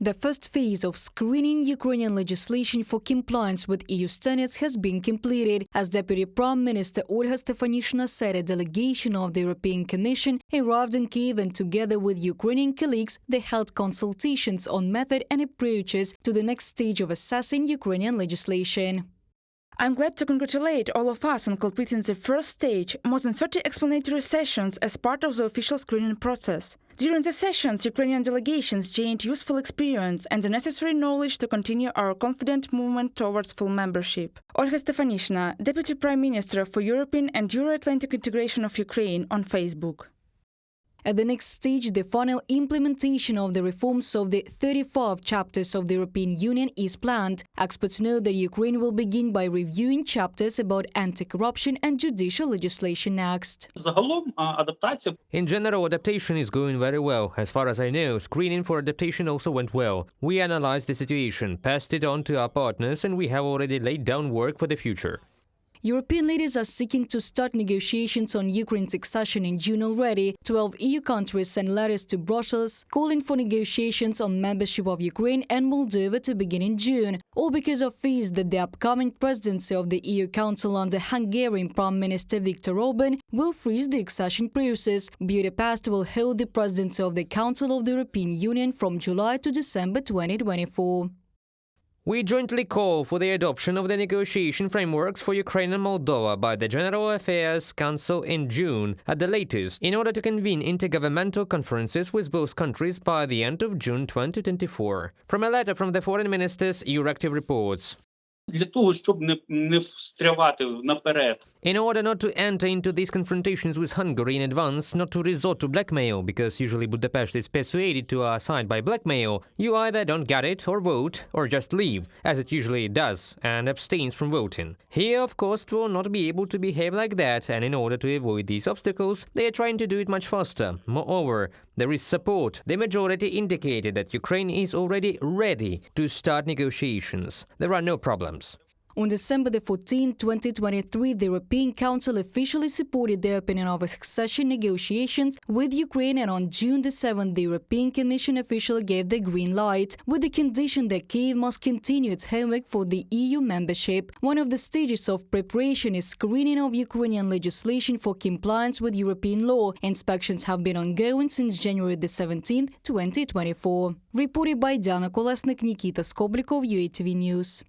The first phase of screening Ukrainian legislation for compliance with EU standards has been completed, as Deputy Prime Minister Olha Stefanishyna said. A delegation of the European Commission arrived in Kyiv, and together with Ukrainian colleagues, they held consultations on method and approaches to the next stage of assessing Ukrainian legislation. I'm glad to congratulate all of us on completing the first stage, more than 30 explanatory sessions as part of the official screening process. During the sessions, Ukrainian delegations gained useful experience and the necessary knowledge to continue our confident movement towards full membership. Olha Stefanishyna, Deputy Prime Minister for European and Euro-Atlantic Integration of Ukraine, on Facebook. At the next stage, the final implementation of the reforms of the 35 chapters of the European Union is planned. Experts know that Ukraine will begin by reviewing chapters about anti-corruption and judicial legislation next. In general, adaptation is going very well. As far as I know, screening for adaptation also went well. We analyzed the situation, passed it on to our partners, and we have already laid down work for the future. European leaders are seeking to start negotiations on Ukraine's accession in June already. 12 EU countries sent letters to Brussels calling for negotiations on membership of Ukraine and Moldova to begin in June, all because of fears that the upcoming presidency of the EU Council under Hungarian Prime Minister Viktor Orban will freeze the accession process. Budapest will hold the presidency of the Council of the European Union from July to December 2024. We jointly call for the adoption of the negotiation frameworks for Ukraine and Moldova by the General Affairs Council in June at the latest, in order to convene intergovernmental conferences with both countries by the end of June 2024. From a letter from the foreign ministers, Euractiv reports. In order not to enter into these confrontations with Hungary in advance, not to resort to blackmail, because usually Budapest is persuaded to our side by blackmail, you either don't get it or vote, or just leave, as it usually does, and abstains from voting. Here, of course, it will not be able to behave like that, and in order to avoid these obstacles, they are trying to do it much faster. Moreover, there is support. The majority indicated that Ukraine is already ready to start negotiations. There are no problems. On December 14, 2023, the European Council officially supported the opening of accession negotiations with Ukraine, and on June 7, the European Commission officially gave the green light, with the condition that Kyiv must continue its homework for the EU membership. One of the stages of preparation is screening of Ukrainian legislation for compliance with European law. Inspections have been ongoing since January 17, 2024. Reported by Diana Kolesnik, Nikita Skoblikov, UATV News.